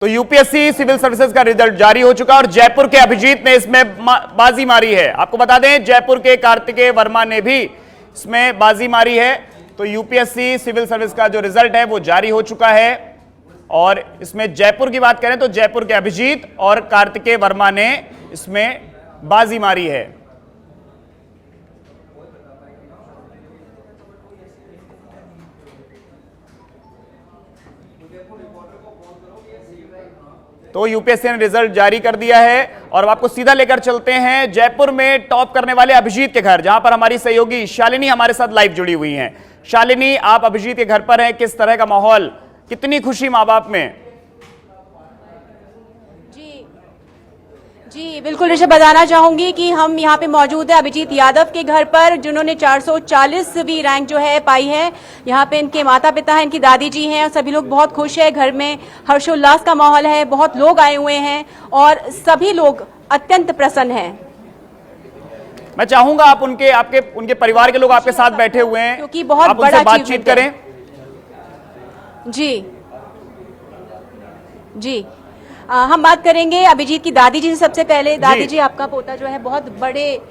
तो UPSC civil services का result जारी हो चुका और जयपुर के अभिजीत ने इसमें बाजी मारी है। आपको बता दें जयपुर के कार्तिकेय वर्मा ने भी इसमें बाजी मारी है। तो यूपीएससी सिविल सर्विस का जो रिजल्ट है वो जारी हो चुका है और इसमें जयपुर की बात करें तो जयपुर के अभिजीत और कार्तिकेय वर्मा ने इसमें बाजी मारी है। तो यूपीएससी ने रिजल्ट जारी कर दिया है और अब आपको सीधा लेकर चलते हैं जयपुर में टॉप करने वाले अभिजीत के घर, जहां पर हमारी सहयोगी शालिनी हमारे साथ लाइव जुड़ी हुई हैं। शालिनी, आप अभिजीत के घर पर हैं, किस तरह का माहौल, कितनी खुशी मां बाप में? जी बिल्कुल ऋषभ, बताना चाहूंगी कि हम यहाँ पे मौजूद है अभिजीत यादव के घर पर, जिन्होंने 440वीं रैंक जो है पाई है। यहाँ पे इनके माता पिता हैं, इनकी दादी जी हैं और सभी लोग बहुत खुश हैं। घर में हर्षोल्लास का माहौल है, बहुत लोग आए हुए हैं और सभी लोग अत्यंत प्रसन्न हैं। मैं चाहूंगा आप उनके परिवार के लोग आपके साथ बैठे हुए हैं, क्योंकि बहुत आप उनसे बातचीत करें। जी हम बात करेंगे अभिजीत की दादी जी से। सबसे पहले दादी जी, आपका पोता जो है बहुत बड़े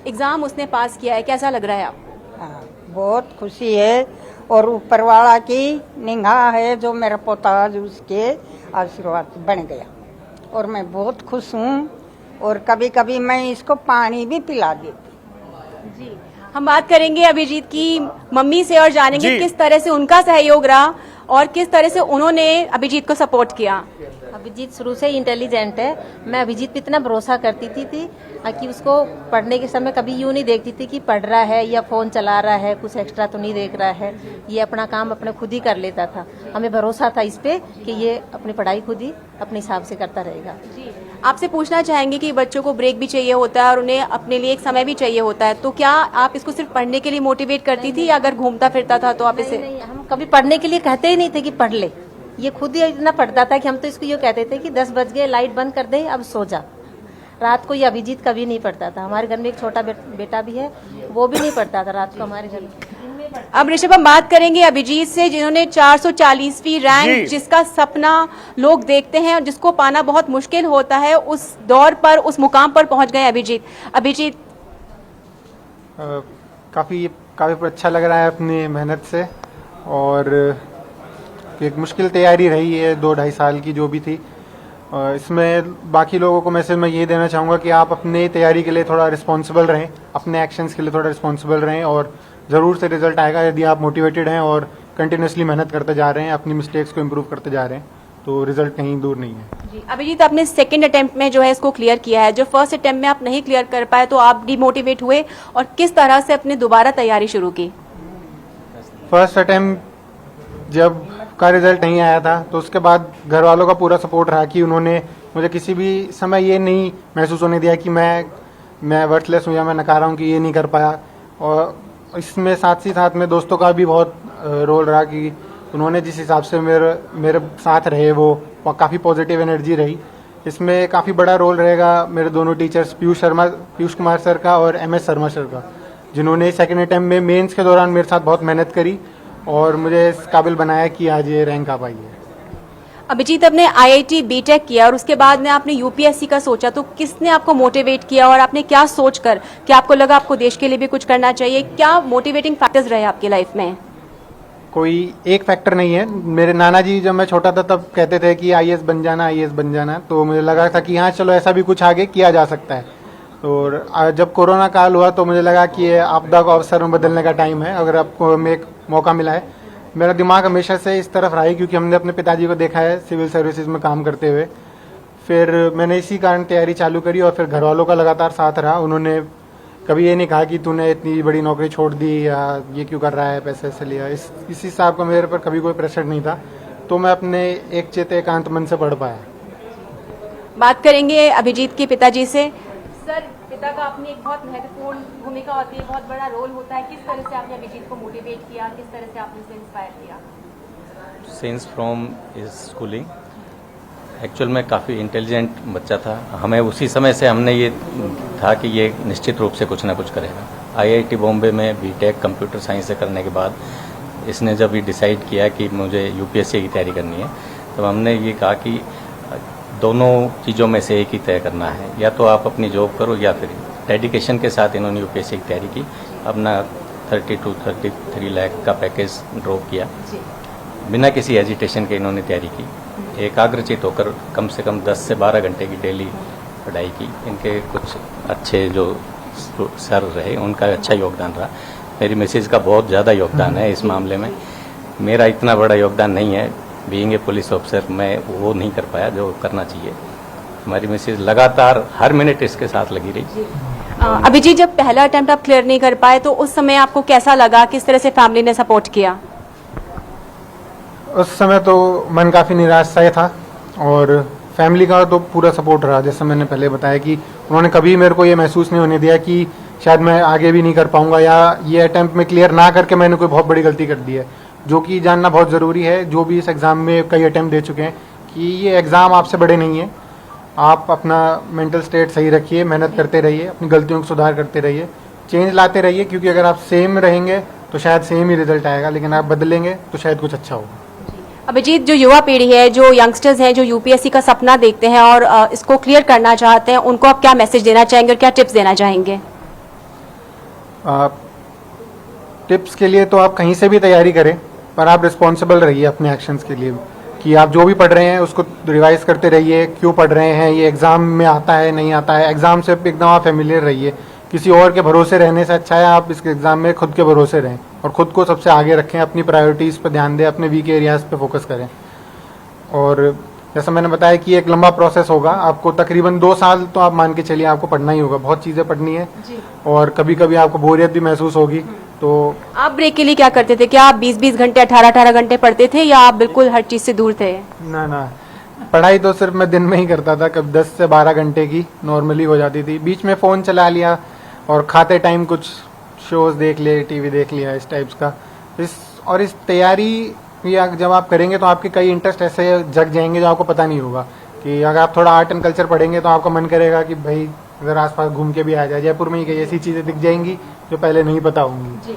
एग्जाम उसने पास किया है, कैसा लग रहा है आपको? बहुत खुशी है और ऊपर वाला की निगाह है जो मेरा पोता आज उसके आशीर्वाद बन गया और मैं बहुत खुश हूँ और कभी कभी मैं इसको पानी भी पिला देती। जी हम बात करेंगे अभिजीत की मम्मी से और जानेंगे किस तरह से उनका सहयोग रहा और किस तरह से उन्होंने अभिजीत को सपोर्ट किया। अभिजीत शुरू से इंटेलिजेंट है। मैं अभिजीत पे इतना भरोसा करती थी कि उसको पढ़ने के समय कभी यूँ नहीं देखती थी कि पढ़ रहा है या फोन चला रहा है, कुछ एक्स्ट्रा तो नहीं देख रहा है। ये अपना काम अपने खुद ही कर लेता था। हमें भरोसा था इस पे कि ये अपनी पढ़ाई खुद ही अपने हिसाब से करता रहेगा। जी आपसे पूछना चाहेंगे कि बच्चों को ब्रेक भी चाहिए होता है और उन्हें अपने लिए एक समय भी चाहिए होता है, तो क्या आप इसको सिर्फ पढ़ने के लिए मोटिवेट करती थी या अगर घूमता फिरता था तो आप इसे? नहीं, हम कभी पढ़ने के लिए कहते ही नहीं थे कि पढ़ ले। ये खुद ही इतना पढ़ता था कि हम तो इसको ये कहते थे कि 10 बज गए, लाइट बंद कर दे, अब सो जा। रात को ये अभिजीत कभी नहीं पढ़ता था। हमारे घर में एक छोटा बेटा भी है, वो भी नहीं पढ़ता था रात को हमारे घर में। अब ऋषभ हम बात करेंगे अभिजीत से, जिन्होंने 440वीं रैंक, जिसका सपना लोग देखते हैं और जिसको पाना बहुत मुश्किल होता है, उस दौर पर उस मुकाम पर पहुंच गए अभिजीत। काफ़ी अच्छा लग रहा है अपनी मेहनत से और एक मुश्किल तैयारी रही है 2-2.5 साल की जो भी थी। इसमें बाकी लोगों को मैसेज मैं ये देना चाहूँगा कि आप अपनी तैयारी के लिए थोड़ा रिस्पॉन्सिबल रहें, अपने एक्शंस के लिए थोड़ा रिस्पॉन्सिबल रहें और ज़रूर से रिजल्ट आएगा यदि आप मोटिवेटेड हैं और कंटिन्यूसली मेहनत करते जा रहे हैं, अपनी मिस्टेक्स को इम्प्रूव करते जा रहे हैं, तो रिजल्ट कहीं दूर नहीं है। जी अभिजीत, आपने सेकंड अटेम्प्ट में जो है इसको क्लियर किया है, जो फर्स्ट अटेम्प्ट में आप नहीं क्लियर कर पाए तो आप डिमोटिवेट हुए और किस तरह से अपने दोबारा तैयारी शुरू की? फर्स्ट अटेम्प्ट जब का रिजल्ट नहीं आया था तो उसके बाद घर वालों का पूरा सपोर्ट रहा कि उन्होंने मुझे किसी भी समय ये नहीं महसूस होने दिया कि मैं वर्थलेस हूँ या मैं नकारा हूँ कि ये नहीं कर पाया। और इसमें साथ ही साथ में दोस्तों का भी बहुत रोल रहा कि उन्होंने जिस हिसाब से मेरे साथ रहे वो काफ़ी पॉजिटिव एनर्जी रही। इसमें काफ़ी बड़ा रोल रहेगा मेरे दोनों टीचर्स पीयूष कुमार सर का और MS शर्मा सर का, जिन्होंने सेकेंड अटेम्प्ट में मेंस के दौरान मेरे साथ बहुत मेहनत करी और मुझे इस काबिल बनाया कि आज ये रैंक आ पाई है। अभिजीत, आपने IIT BTech किया और उसके बाद में आपने UPSC का सोचा, तो किसने आपको मोटिवेट किया और आपने क्या सोचकर कि आपको लगा आपको देश के लिए भी कुछ करना चाहिए? क्या मोटिवेटिंग फैक्टर्स रहे आपकी लाइफ में? कोई एक फैक्टर नहीं है। मेरे नाना जी जब मैं छोटा था तब कहते थे कि IAS बन जाना, तो मुझे लगा था कि हाँ चलो ऐसा भी कुछ आगे किया जा सकता है। तो जब कोरोना काल हुआ तो मुझे लगा कि ये आपदा को अवसर में बदलने का टाइम है, अगर आपको हमें एक मौका मिला है। मेरा दिमाग हमेशा से इस तरफ रहा है क्योंकि हमने अपने पिताजी को देखा है सिविल सर्विसेज में काम करते हुए। फिर मैंने इसी कारण तैयारी चालू करी और फिर घर वालों का लगातार साथ रहा। उन्होंने कभी ये नहीं कहा कि तूने इतनी बड़ी नौकरी छोड़ दी या ये क्यों कर रहा है, पैसे ऐसे लिया। इस हिसाब का मेरे पर कभी कोई प्रेशर नहीं था, तो मैं अपने एक चित एकांत मन से पढ़ पाया। बात करेंगे अभिजीत के पिताजी से। सर, पिता का अपनी एक बहुत महत्वपूर्ण भूमिका होती है, बहुत बड़ा रोल होता है। किस तरह से आपने अभिजीत को मोटिवेट किया, किस तरह से आपने उसे इंस्पायर किया? Since from is schooling actual में काफ़ी इंटेलिजेंट बच्चा था। हमें उसी समय से हमने ये था कि ये निश्चित रूप से कुछ ना कुछ करेगा। IIT बॉम्बे में BTech कंप्यूटर साइंस से करने के बाद इसने जब ये डिसाइड किया कि मुझे UPSC की तैयारी करनी है, तो हमने ये कहा कि दोनों चीज़ों में से एक ही तय करना है, या तो आप अपनी जॉब करो या फिर डेडिकेशन के साथ इन्होंने यूपीएससी की तैयारी की। अपना 30 to 33 लाख का पैकेज ड्रॉप किया, बिना किसी एजिटेशन के इन्होंने तैयारी की। एकाग्रचित होकर कम से कम 10 से 12 घंटे की डेली पढ़ाई की। इनके कुछ अच्छे जो सर रहे उनका अच्छा योगदान रहा। मेरी मिसेज का बहुत ज़्यादा योगदान है इस मामले में। मेरा इतना बड़ा योगदान नहीं है, बीइंग ए पुलिस ऑफिसर मैं वो नहीं कर पाया जो करना चाहिए। हमारी मिसेज लगातार हर मिनट इसके साथ लगी रही। अभिजीत, जब पहला अटेम्प्ट आप क्लियर नहीं कर पाए तो उस समय आपको कैसा लगा, किस तरह से फैमिली ने सपोर्ट किया? उस समय तो मन काफ़ी निराश सा था और फैमिली का तो पूरा सपोर्ट रहा। जैसे मैंने पहले बताया कि उन्होंने कभी मेरे को ये महसूस नहीं होने दिया कि शायद मैं आगे भी नहीं कर पाऊंगा या ये अटेम्प्ट में क्लियर ना करके मैंने कोई बहुत बड़ी गलती कर दी है, जो कि जानना बहुत ज़रूरी है। जो भी इस एग्ज़ाम में कई अटेम्प्ट दे चुके हैं कि ये एग्ज़ाम आपसे बड़े नहीं है। आप अपना मेंटल स्टेट सही रखिए, मेहनत करते रहिए, अपनी गलतियों को सुधार करते रहिए, चेंज लाते रहिए, क्योंकि अगर आप सेम रहेंगे तो शायद सेम ही रिजल्ट आएगा, लेकिन आप बदलेंगे तो शायद कुछ अच्छा होगा। अभिजीत, जो युवा पीढ़ी है, जो यंगस्टर्स हैं, जो यूपीएससी का सपना देखते हैं और इसको क्लियर करना चाहते हैं, उनको आप क्या मैसेज देना चाहेंगे और क्या टिप्स देना चाहेंगे? टिप्स के लिए तो आप कहीं से भी तैयारी करें, पर आप रिस्पॉन्सिबल रहिए अपने एक्शंस के लिए, कि आप जो भी पढ़ रहे हैं उसको रिवाइज करते रहिए। क्यों पढ़ रहे हैं, ये एग्ज़ाम में आता है नहीं आता है, एग्ज़ाम से एकदम आप फेमिलियर रहिए। किसी और के भरोसे रहने से अच्छा है आप इस एग्ज़ाम में खुद के भरोसे रहें और ख़ुद को सबसे आगे रखें, अपनी प्रायोरिटीज़ पर ध्यान दें, अपने वीक एरियाज़ पे फोकस करें। और जैसा मैंने बताया कि एक लंबा प्रोसेस होगा, आपको तकरीबन 2 साल तो आप मान के चलिए आपको पढ़ना ही होगा, बहुत चीज़ें पढ़नी है और कभी कभी आपको बोरियत भी महसूस होगी। तो आप ब्रेक के लिए क्या करते थे? क्या आप 20-20 घंटे 18-18 घंटे पढ़ते थे या आप बिल्कुल हर चीज़ से दूर थे? ना, पढ़ाई तो सिर्फ मैं दिन में ही करता था, कब 10 से 12 घंटे की नॉर्मली हो जाती थी। बीच में फ़ोन चला लिया और खाते टाइम कुछ शोज़ देख लिए, टीवी देख लिया, इस टाइप्स का। इस तैयारी या जब आप करेंगे तो आपके कई इंटरेस्ट ऐसे जग जाएंगे जो आपको पता नहीं होगा। कि अगर आप थोड़ा आर्ट एंड कल्चर पढ़ेंगे तो आपका मन करेगा कि भाई अगर आसपास घूम के भी आ जाए, जयपुर में ही कई ऐसी चीज़ें दिख जाएंगी जो पहले नहीं पता होंगी।